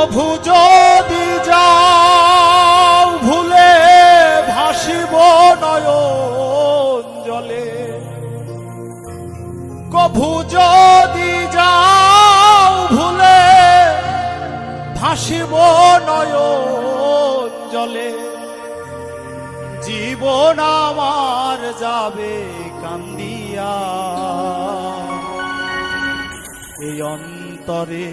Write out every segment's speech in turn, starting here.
কভু যদি যাও ভুলে ভাসিব নয়ন জলে, কভু যদি যাও ভুলে ভাসিব নয়ন জলে, জীবন আমার যাবে কান্দিয়া। এই অন্তরে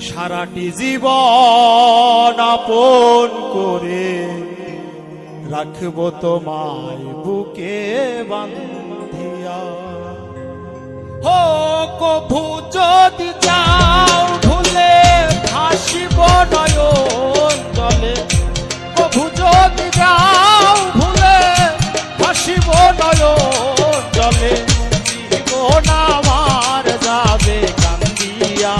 সারাটি জীবন আপন করে রাখব তোমায় বুকে বান্ধিয়া। হো কভু যদি যাও ভুলে ভাসিব নয়ন জলে, কভু যদি যাও ভুলে ভাসিব নয়ন জলে, জীবন আমার যাবে কান্দিয়া।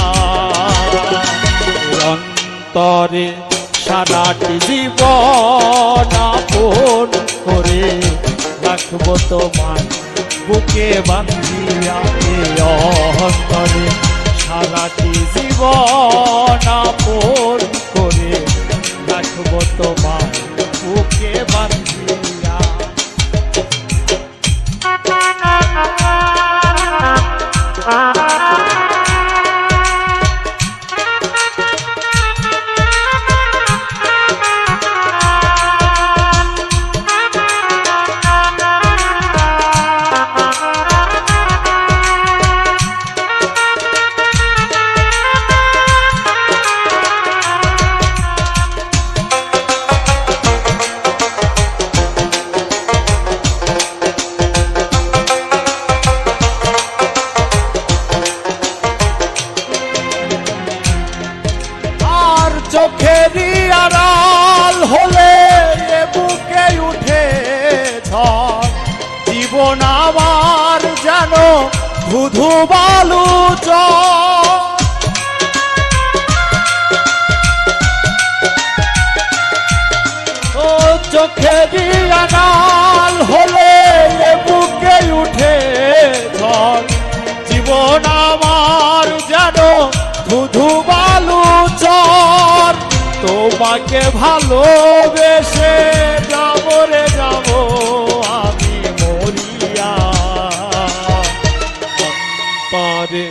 অন্তরে সারাটি জীবন আপন করে রাখব তোমায় বুকে বান্ধিয়া। অন্তরে সারাটি জীবন আপন করে রাখব তোমায় বুকে বান্ধিয়া। চোখেরই আড়াল হলে এ বুকে উঠে ঝড়, জীবন আমার যেন ধুধু বালু চর। ও চোখেরই আড়াল হলে এ বুকে উঠে ঝড়, জীবন আমার যেন ধুধু বালু চর। তোমাকে ভালোবেসে যাব রে যাব আমি মরিয়া। অন্তরে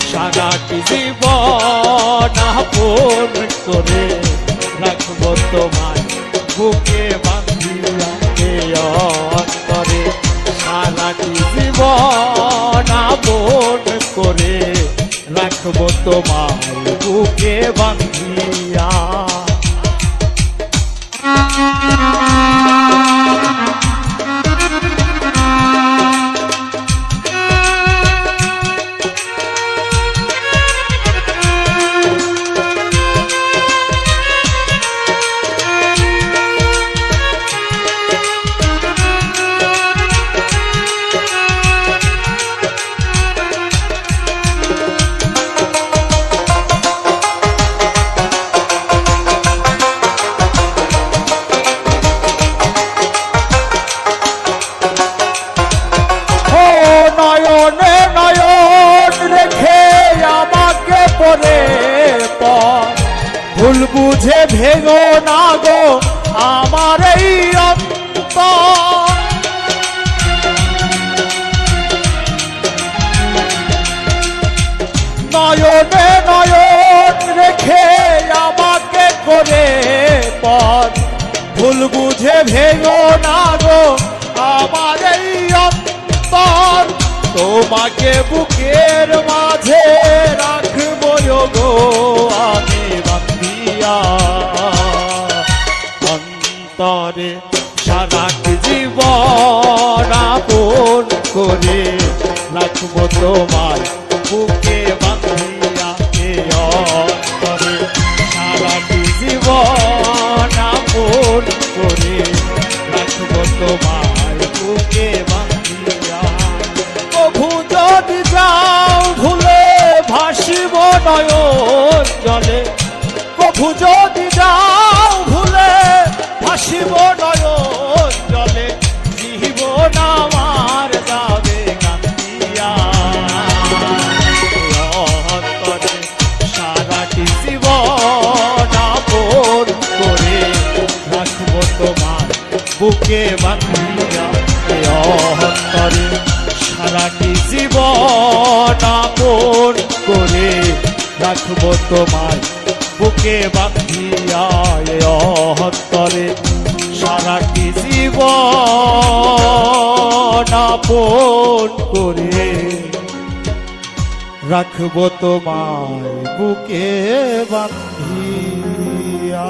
সারাটি জীবন আপন করে রাখব তোমায় বুকে বান্ধিয়া। অন্তরে সারাটি জীবন আপন করে রাখব তোমায় বুকে বান্ধিয়া। নয়নে নয়ন রেখে আমাকে পরে পর, ভুল বুঝে ভেঙো না গো আমার এই অন্তর। নয়নে নয়ন রেখে আমাকে করে পর, ভুল বুঝে ভেঙো না গো আমার এই অন্তর। তোমাকে বুকের মাঝে রাখবো গো আমি বান্ধিয়া। অন্তরে সারাটি জীবন আপন করে রাখবো তোমায় বুকে বান্ধিয়া। অন্তরে সারাটি জীবন আপন করে রাখবো তোমায় বুকে বান্ধিয়া। কভু যদি যাও ভুলে ভাসিব নয়ন জলে, কভু যদি যাও ভুলে ভাসিব নয়ন জলে, জীবন আমার যাবে কান্দিয়া। অন্তরে সারাটি জীবন বুকে বাঁধিয়া এ অন্তরে সারাটি জীবন আপন করে রাখবো তোমায় বুকে বাঁধিয়া এ অন্তরে সারাটি জীবন আপন করে রাখবো তোমায় বুকে বাঁধিয়া।